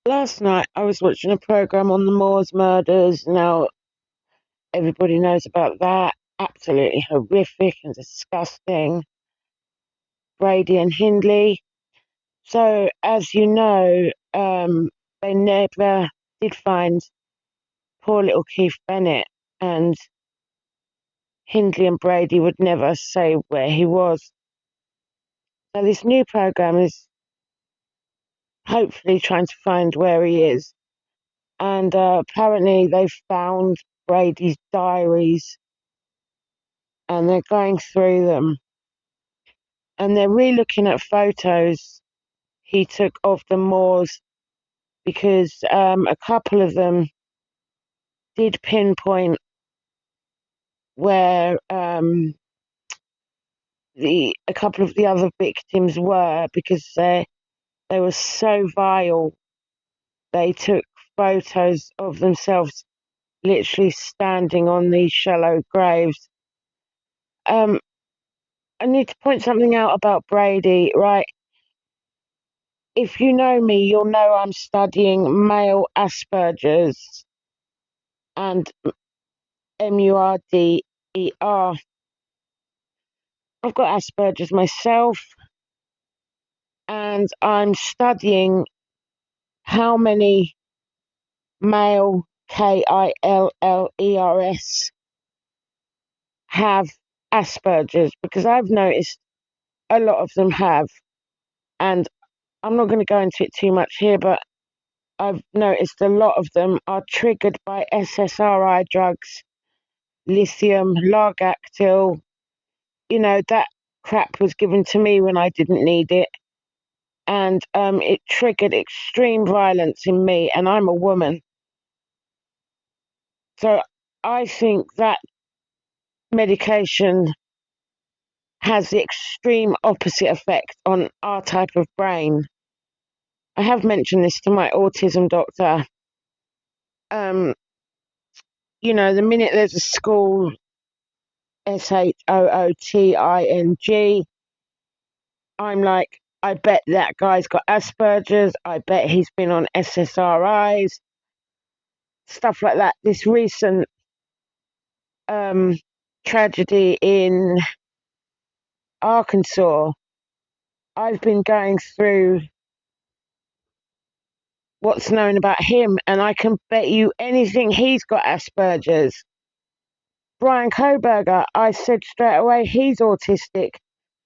Last night I was watching a program on the Moors murders. Now everybody knows about that. Absolutely horrific and disgusting. Brady and Hindley. So, as you know, they never did find poor little Keith Bennett, and Hindley and Brady would never say where he was. So, this new program is hopefully trying to find where he is. And apparently, they found Brady's diaries and they're going through them. And they're re-looking at photos he took of the Moors because a couple of them did pinpoint where a couple of the other victims were because they were so vile. They took photos of themselves literally standing on these shallow graves. I need to point something out about Brady, right? If you know me, you'll know I'm studying male Asperger's and MURDER. I've got Asperger's myself, and I'm studying how many male KILLERS have Asperger's because I've noticed a lot of them have, and I'm not going to go into it too much here, but I've noticed a lot of them are triggered by SSRI drugs, lithium, largactil. You know, that crap was given to me when I didn't need it. And it triggered extreme violence in me, and I'm a woman. So I think that medication has the extreme opposite effect on our type of brain. I have mentioned this to my autism doctor. Um, you know, the minute there's a school, SHOOTING, I'm like, I bet that guy's got Asperger's. I bet he's been on SSRIs, stuff like that. This recent tragedy in Arkansas, I've been going through what's known about him, and I can bet you anything he's got Asperger's. Brian Koberger, I said straight away he's autistic.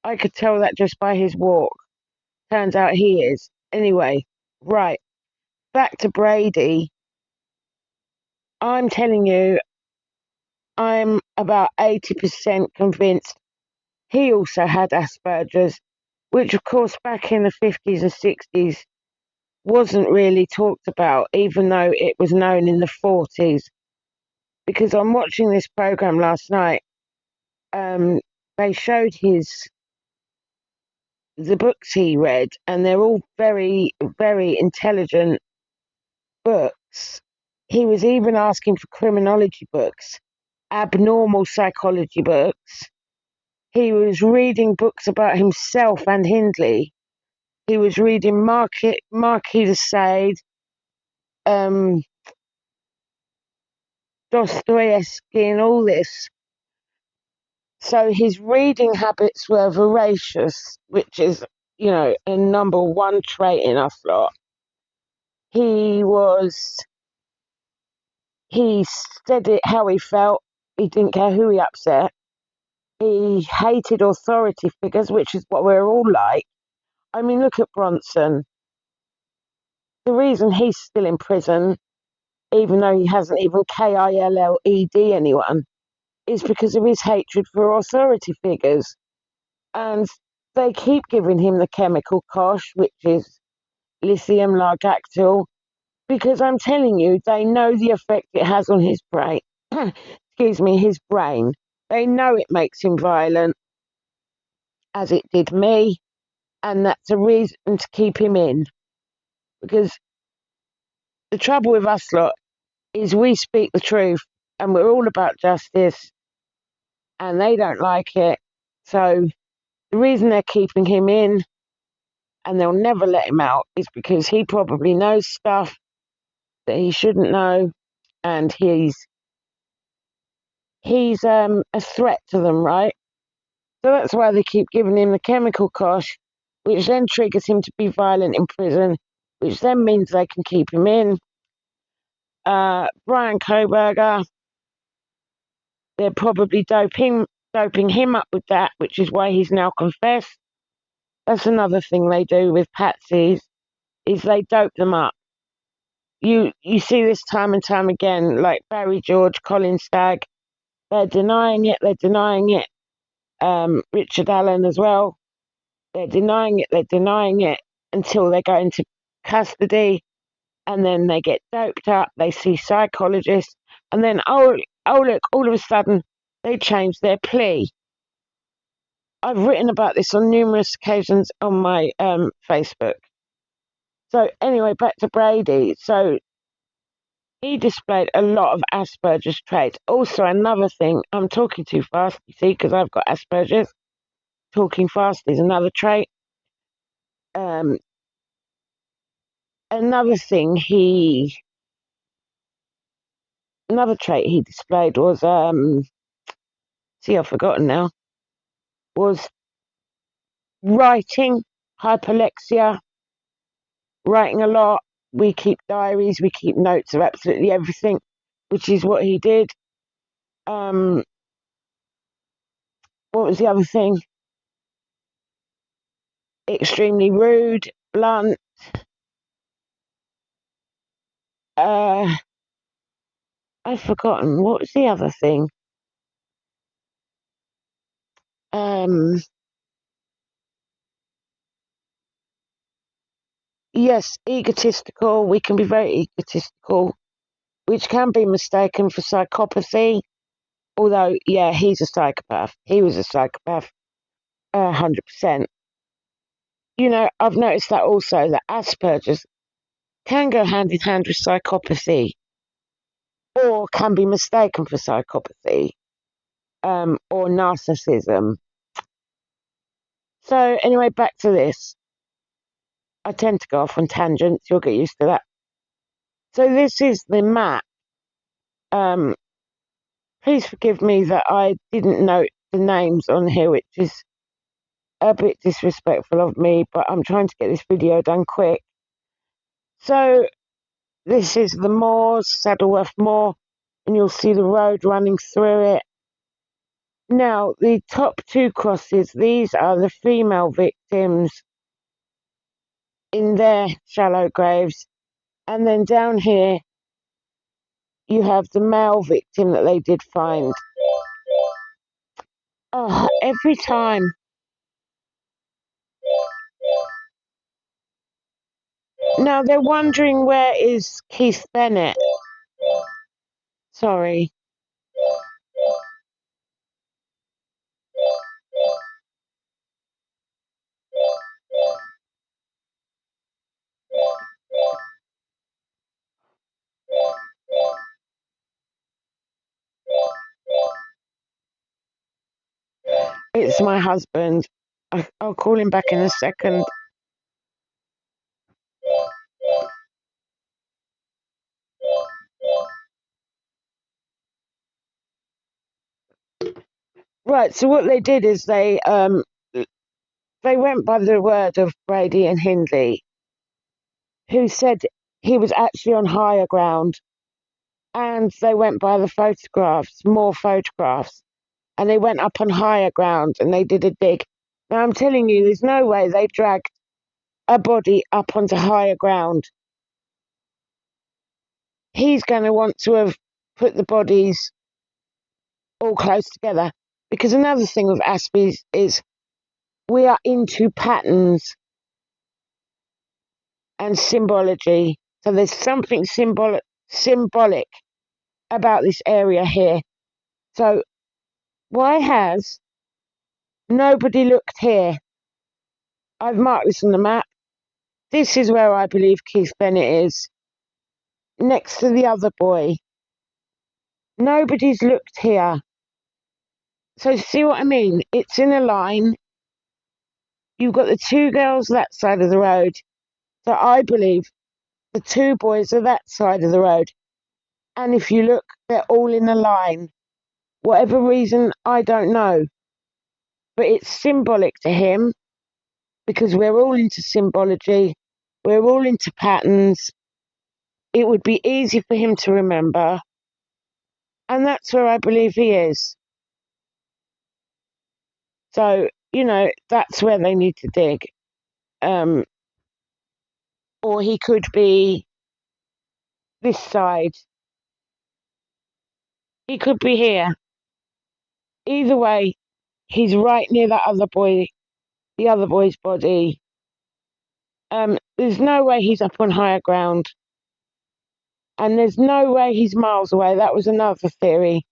I could tell that just by his walk. Turns out he is. Anyway, right, back to Brady. I'm telling you, I'm about 80% convinced he also had Asperger's, which, of course, back in the 50s and 60s wasn't really talked about, even though it was known in the 40s. Because I'm watching this program last night, they showed the books he read, and they're all very, very intelligent books. He was even asking for criminology books, abnormal psychology books. He was reading books about himself and Hindley. He was reading Marquis de Sade, um, Dostoevsky, and all this. So his reading habits were voracious, which is, you know, a number one trait in us lot. He said it how he felt. He didn't care who he upset. He hated authority figures, which is what we're all like. I mean, look at Bronson. The reason he's still in prison, even though he hasn't even KILLED anyone, is because of his hatred for authority figures. And they keep giving him the chemical kosh, which is lithium largactil, because I'm telling you, they know the effect it has on his brain. Excuse me, his brain. They know it makes him violent, as it did me, and that's a reason to keep him in. Because the trouble with us lot is we speak the truth, and we're all about justice, and they don't like it. So the reason they're keeping him in and they'll never let him out is because he probably knows stuff that he shouldn't know, and he's a threat to them, right? So that's why they keep giving him the chemical kosh, which then triggers him to be violent in prison, which then means they can keep him in. Brian Koberger, they're probably doping him up with that, which is why he's now confessed. That's another thing they do with patsies, is they dope them up. You see this time and time again, like Barry George, Colin Stagg. They're denying it. They're denying it. Richard Allen as well. They're denying it. They're denying it until they go into custody, and then they get doped up. They see psychologists, and then oh look, all of a sudden they change their plea. I've written about this on numerous occasions on my Facebook. So anyway, back to Brady. So he displayed a lot of Asperger's traits. Also, another thing, I'm talking too fast, you see, because I've got Asperger's. Talking fast is another trait. Another trait he displayed was, see, I've forgotten now, was writing, hyperlexia, writing a lot. We keep diaries, we keep notes of absolutely everything, which is what he did. What was the other thing? Extremely rude, blunt. I've forgotten. What was the other thing? Yes, egotistical. We can be very egotistical, which can be mistaken for psychopathy. Although, yeah, he's a psychopath. He was a psychopath, 100%. You know, I've noticed that also, that Asperger's can go hand in hand with psychopathy, or can be mistaken for psychopathy, or narcissism. So, anyway, back to this. I tend to go off on tangents. You'll get used to that. So, this is the map. Please forgive me that I didn't note the names on here, which is a bit disrespectful of me, but I'm trying to get this video done quick. So this is the moors, Saddleworth Moor, and you'll see the road running through it. Now, the top two crosses, these are the female victims in their shallow graves. And then down here, you have the male victim that they did find. Oh, every time. Now, they're wondering, where is Keith Bennett? Sorry. It's my husband. I'll call him back in a second. Right, so what they did is they went by the word of Brady and Hindley, who said he was actually on higher ground, and they went by the photographs, more photographs, and they went up on higher ground and they did a dig. Now I'm telling you, there's no way they dragged a body up onto higher ground. He's going to want to have put the bodies all close together, because another thing with Aspies is we are into patterns and symbology. So there's something symbolic about this area here. So why has nobody looked here? I've marked this on the map. This is where I believe Keith Bennett is, next to the other boy. Nobody's looked here. So see what I mean? It's in a line. you've got the two girls that side of the road. So I believe the two boys are that side of the road. And if you look, they're all in a line. Whatever reason, I don't know. But it's symbolic to him because we're all into symbology. We're all into patterns. It would be easy for him to remember. And that's where I believe he is. So, that's where they need to dig. Or he could be this side. He could be here. Either way, he's right near that other boy, the other boy's body. There's no way he's up on higher ground. And there's no way he's miles away. That was another theory,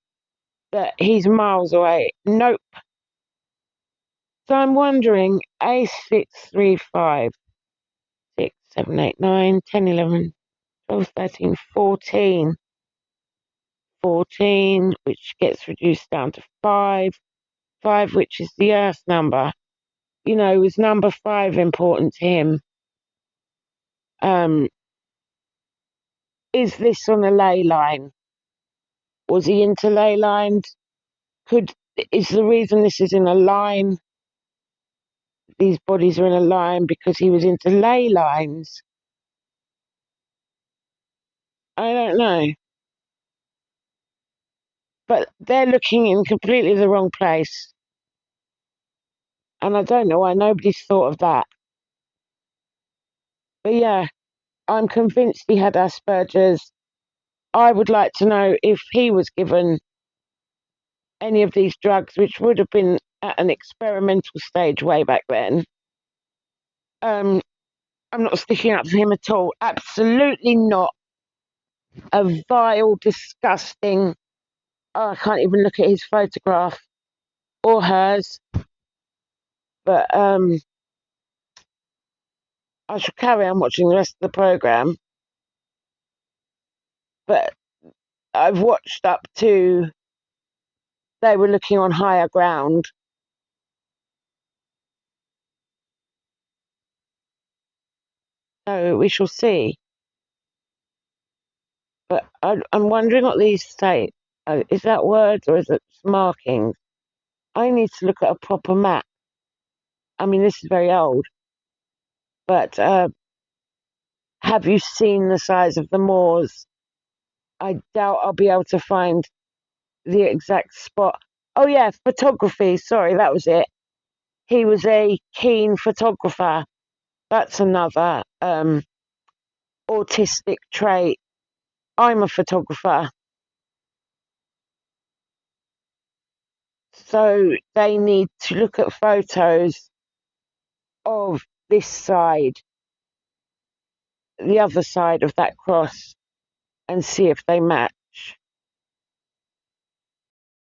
that he's miles away. Nope. So I'm wondering, A635, 6, 7, 8, 9, 10, 11, 12, 13, 14. 14, which gets reduced down to 5. 5, which is the Earth number. Was number 5 important to him? Is this on a ley line? Was he into ley lines? Is the reason this is in a line, these bodies are in a line because he was into ley lines? I don't know. But they're looking in completely the wrong place. And I don't know why nobody's thought of that. But yeah, I'm convinced he had Asperger's. I would like to know if he was given any of these drugs, which would have been at an experimental stage way back then. I'm not sticking up for him at all. Absolutely not. A vile, disgusting. Oh, I can't even look at his photograph or hers. But I shall carry on watching the rest of the program. But I've watched up to they were looking on higher ground. So we shall see. But I'm wondering what these say. Is that words or is it markings? I need to look at a proper map. I mean, this is very old. But have you seen the size of the moors? I doubt I'll be able to find the exact spot. Oh, yeah, photography. Sorry, that was it. He was a keen photographer. That's another autistic trait. I'm a photographer. So they need to look at photos of this side, the other side of that cross, and see if they match.